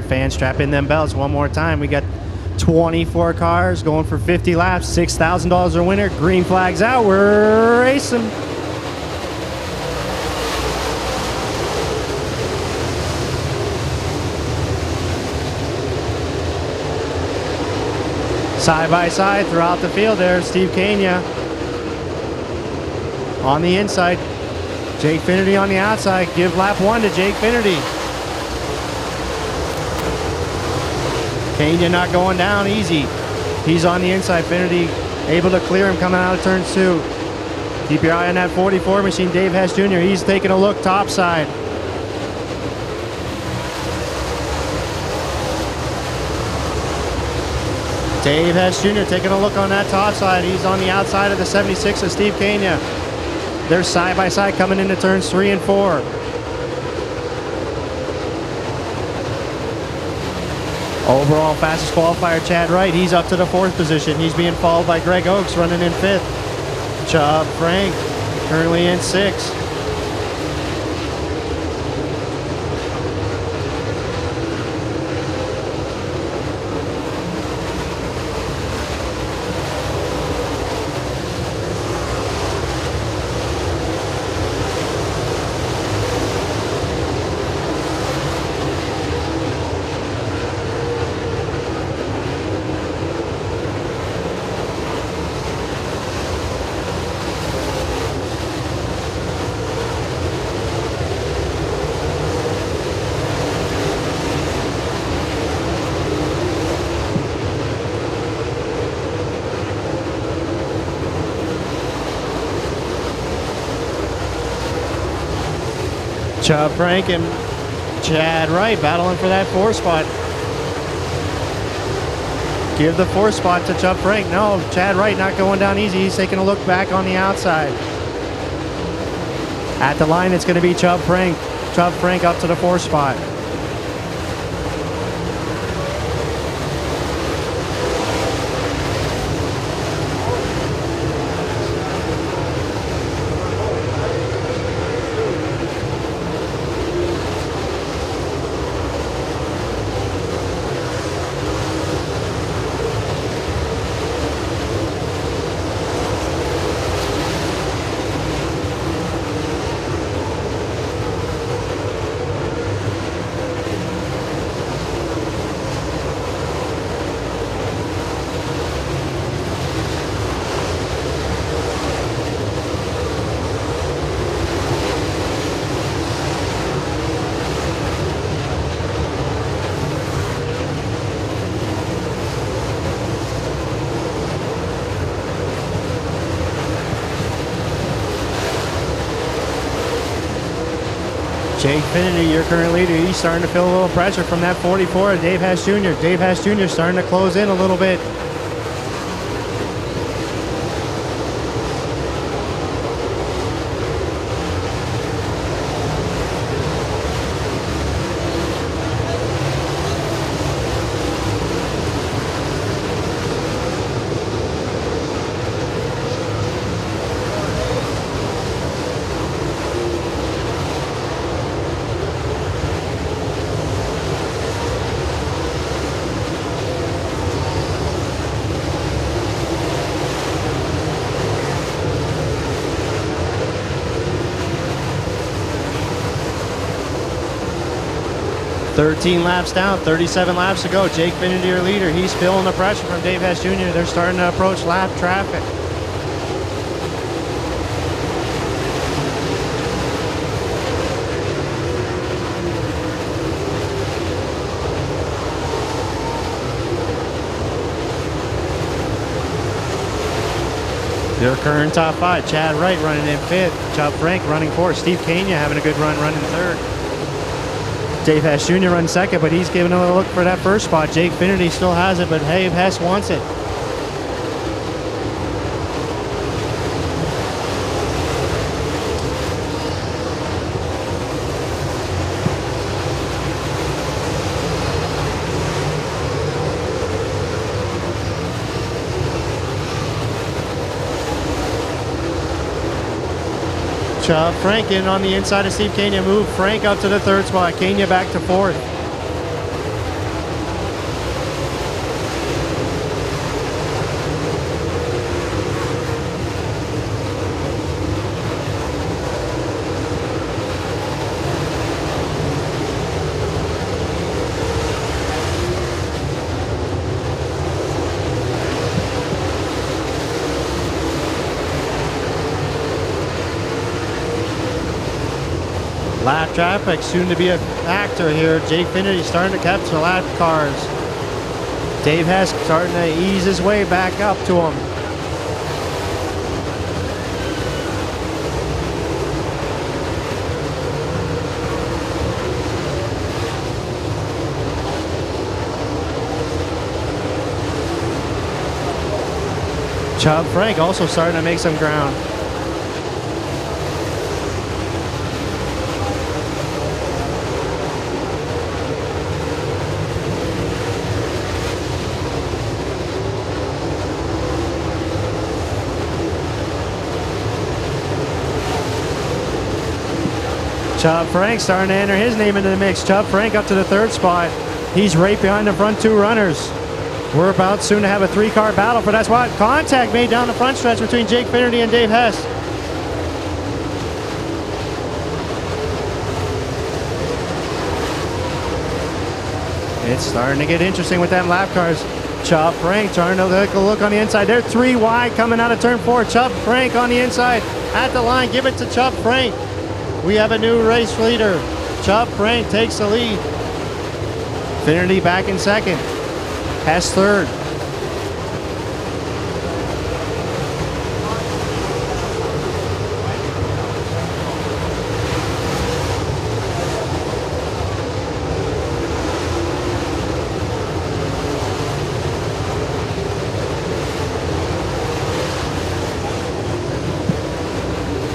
right, fans, strap in them belts one more time. We got 24 cars going for 50 laps, $6,000 a winner. Green flag's out. We're racing. Side by side throughout the field there, Steve Kania on the inside. Jake Finnerty on the outside. Give lap 1 to Jake Finnerty. Kania not going down easy. He's on the inside. Finnerty able to clear him coming out of turn 2. Keep your eye on that 44 machine, Dave Hess Jr. He's taking a look top side. Dave Hess Jr. taking a look on that top side. He's on the outside of the 76 of Steve Kania. They're side by side coming into turns 3 and 4. Overall fastest qualifier, Chad Wright. He's up to the 4th position. He's being followed by Greg Oakes running in 5th. Chub Frank currently in 6th. Chub Frank and Chad Wright battling for that 4th spot. Give the 4th spot to Chub Frank. No, Chad Wright not going down easy. He's taking a look back on the outside. At the line, it's going to be Chub Frank. Chub Frank up to the 4th spot. Jake Finnerty, your current leader, he's starting to feel a little pressure from that 44, Dave Hess Jr. Dave Hess Jr. starting to close in a little bit. $13 laps down, 37 laps to go. Jake Finnerty, your leader, he's feeling the pressure from Dave Hess Jr. They're starting to approach lap traffic. Their current top 5, Chad Wright running in 5th, Chub Frank running 4th, Steve Kania having a good run running 3rd. Dave Hess Jr. runs 2nd, but he's giving a look for that 1st spot. Jake Finnerty still has it, but Dave Hess wants it. Chub Frank in on the inside of Steve Kania. Move Frank up to the 3rd spot. Kania back to 4th. Lap traffic soon to be a factor here. Jake Finnerty starting to capture lap cars. Dave Hess starting to ease his way back up to him. Chub Frank also starting to make some ground. Chub Frank starting to enter his name into the mix. Chub Frank up to the 3rd spot. He's right behind the front 2 runners. We're about soon to have a 3-car battle for that spot. Contact made down the front stretch between Jake Finnerty and Dave Hess. It's starting to get interesting with them lap cars. Chub Frank trying to take a look on the inside. They're 3 wide coming out of turn 4. Chub Frank on the inside at the line. Give it to Chub Frank. We have a new race leader. Chub Frank takes the lead. Finnerty back in 2nd. Hess 3rd.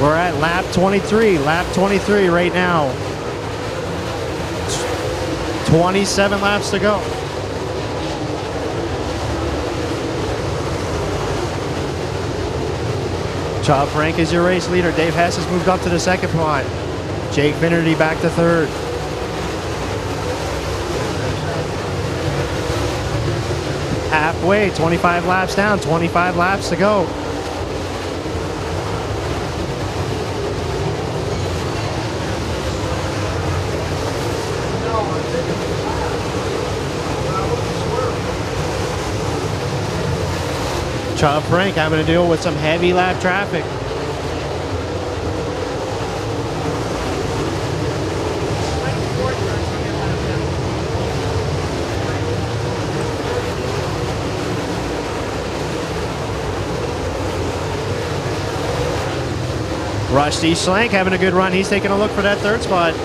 We're at lap 23. Lap 23 right now. 27 laps to go. Chub Frank is your race leader. Dave Hess has moved up to the 2nd spot. Jake Finnerty back to 3rd. Halfway, 25 laps down, 25 laps to go. Chub Frank having to deal with some heavy lap traffic. Rusty Schlenk having a good run. He's taking a look for that 3rd spot.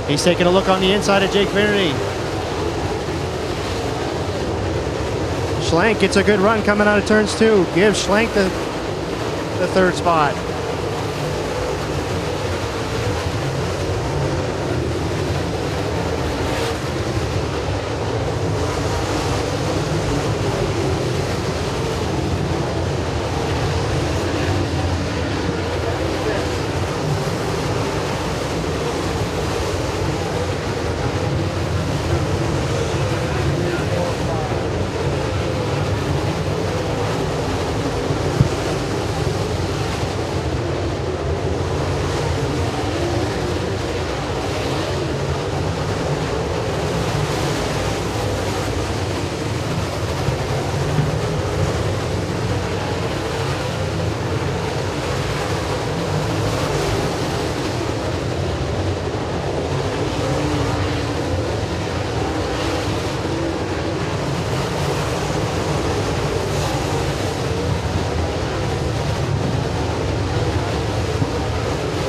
He's taking a look on the inside of Jake Finnerty. Schlenk gets a good run coming out of turns 2. Gives Schlenk the 3rd spot.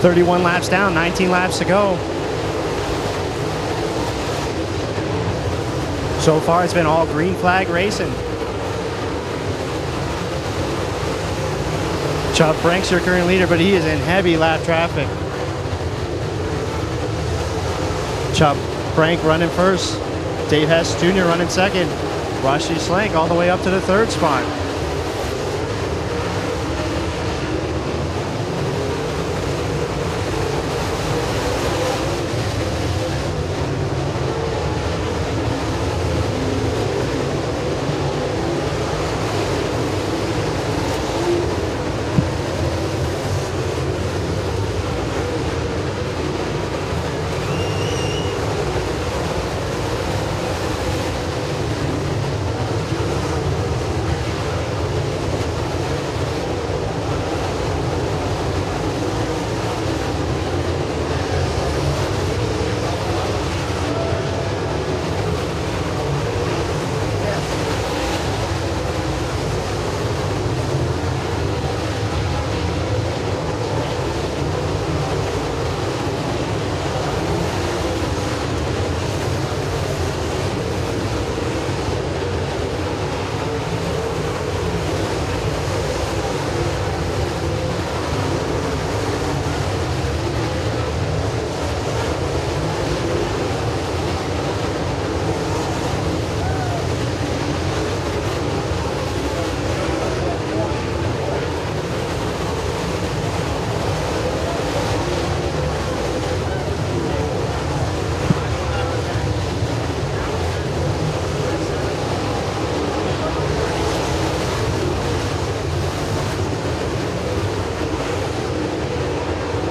.31 laps down, 19 laps to go. So far, it's been all green flag racing. Chub Frank's your current leader, but he is in heavy lap traffic. Chub Frank running 1st. Dave Hess Jr. running 2nd. Rusty Schlenk all the way up to the 3rd spot.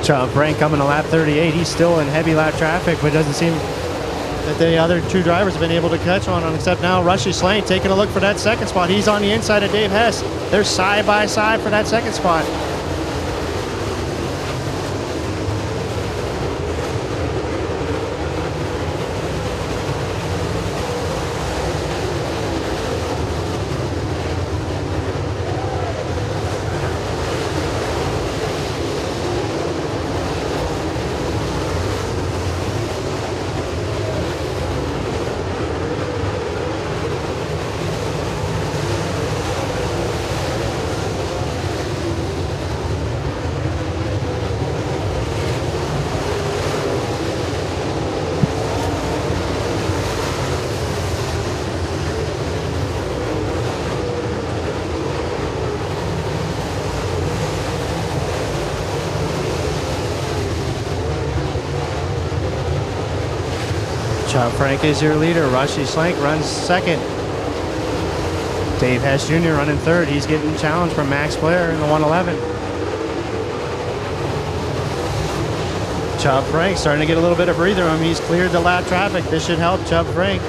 Chub Frank coming to lap 38. He's still in heavy lap traffic, but it doesn't seem that the other two drivers have been able to catch on him, except now Rushy Schlenk taking a look for that second spot. He's on the inside of Dave Hess. They're side by side for that second spot. Chub Frank is your leader. Rushy Schlenk runs second. Dave Hess Jr. running third. He's getting challenged from Max Blair in the 111. Chub Frank starting to get a little bit of breather room. He's cleared the lap traffic. This should help Chub Frank.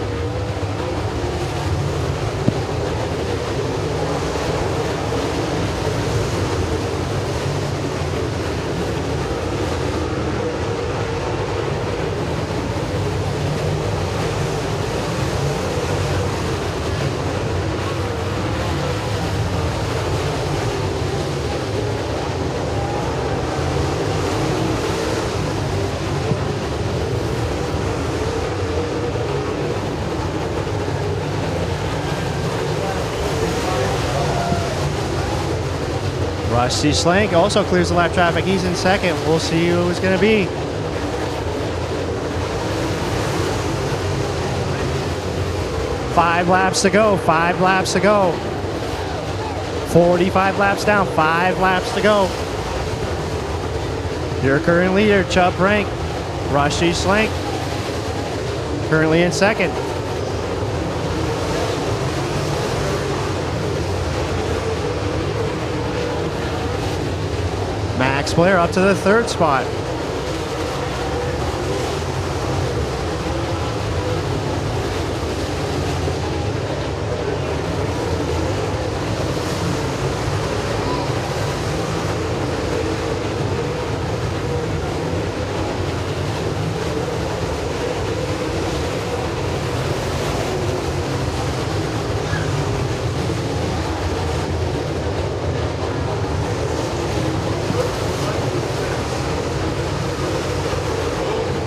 Rushy Schlenk also clears the lap traffic. He's in second. We'll see who it's going to be. Five laps to go. 5 laps to go. 45 laps down. 5 laps to go. Your current leader, Chub Frank. Rushy Schlenk currently in second. Max Blair up to the third spot.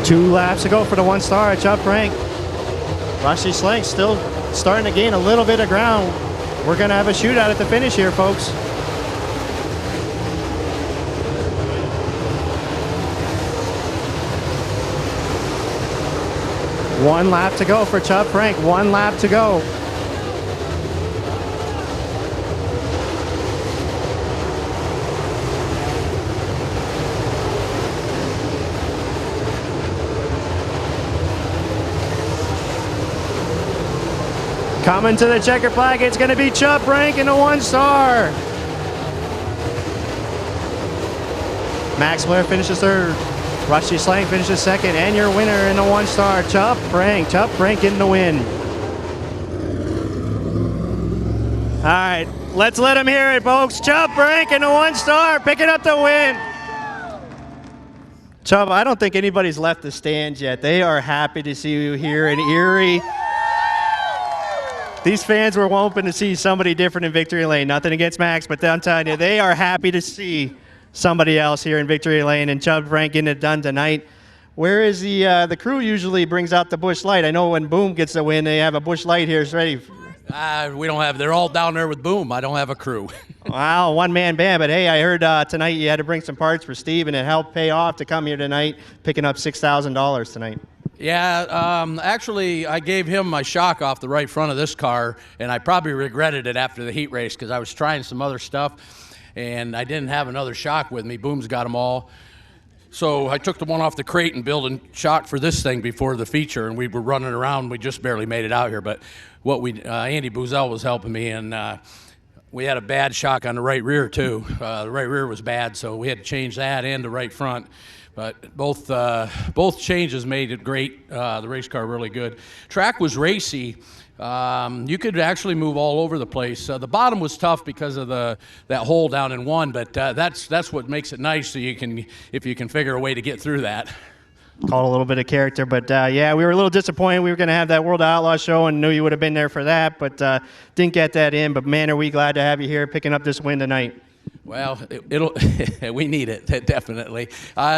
Two laps to go for the 1 star at Chub Frank. Rushy Schlenk still starting to gain a little bit of ground. We're going to have a shootout at the finish here, folks. One lap to go for Chub Frank. 1 lap to go. Coming to the checker flag, it's going to be Chub Frank in the 1 star. Max Blair finishes third. Rushy Schlenk finishes second. And your winner in the 1 star, Chub Frank. Chub Frank getting the win. All right, let's let him hear it, folks. Chub Frank in the 1 star, picking up the win. Chub, I don't think anybody's left the stands yet. They are happy to see you here in Erie. These fans were hoping to see somebody different in Victory Lane. Nothing against Max, but I'm telling you, they are happy to see somebody else here in Victory Lane, and Chub Frank getting it done tonight. Where is the crew usually brings out the Busch Light? I know when Boom gets the win, they have a Busch Light here. It's ready. We don't have, they're all down there with Boom. I don't have a crew. Wow, one-man band. But hey, I heard tonight you had to bring some parts for Steve, and it helped pay off to come here tonight, picking up $6,000 tonight. Yeah, actually, I gave him my shock off the right front of this car, and I probably regretted it after the heat race because I was trying some other stuff, and I didn't have another shock with me. Boom's got them all. So I took the one off the crate and built a shock for this thing before the feature, and we were running around. We just barely made it out here, but Andy Boozell was helping me, and We had a bad shock on the right rear too. The right rear was bad, so we had to change that and the right front. But both changes made it great. The race car really good. Track was racy. You could actually move all over the place. The bottom was tough because of that hole down in one, but that's what makes it nice. So if you can figure a way to get through that. Called a little bit of character, but yeah, we were a little disappointed. We were going to have that World Outlaw show and knew you would have been there for that, but didn't get that in. But man, are we glad to have you here picking up this win tonight. Well, we need it, definitely.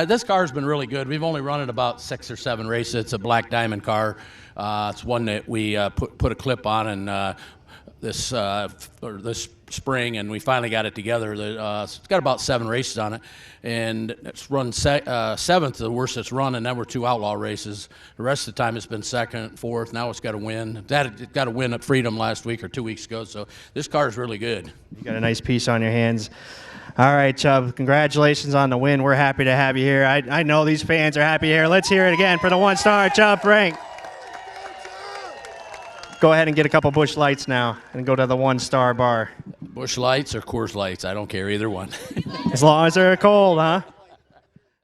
This car's been really good. We've only run it about 6 or 7 races. It's a Black Diamond car. It's one that we put a clip on and this spring, and we finally got it together. It's got about 7 races on it, and it's run 7th, the worst it's run, and then we're 2 outlaw races. The rest of the time it's been 2nd, 4th. Now it's got a win. It got a win at Freedom last week or 2 weeks ago, so this car is really good. You got a nice piece on your hands. All right, Chub, congratulations on the win. We're happy to have you here. I know these fans are happy here. Let's hear it again for the 1-star, Chub Frank. Go ahead and get a couple Busch Lights now and go to the 1-star bar. Busch Lights or Coors Lights, I don't care, either one. As long as they're cold, huh?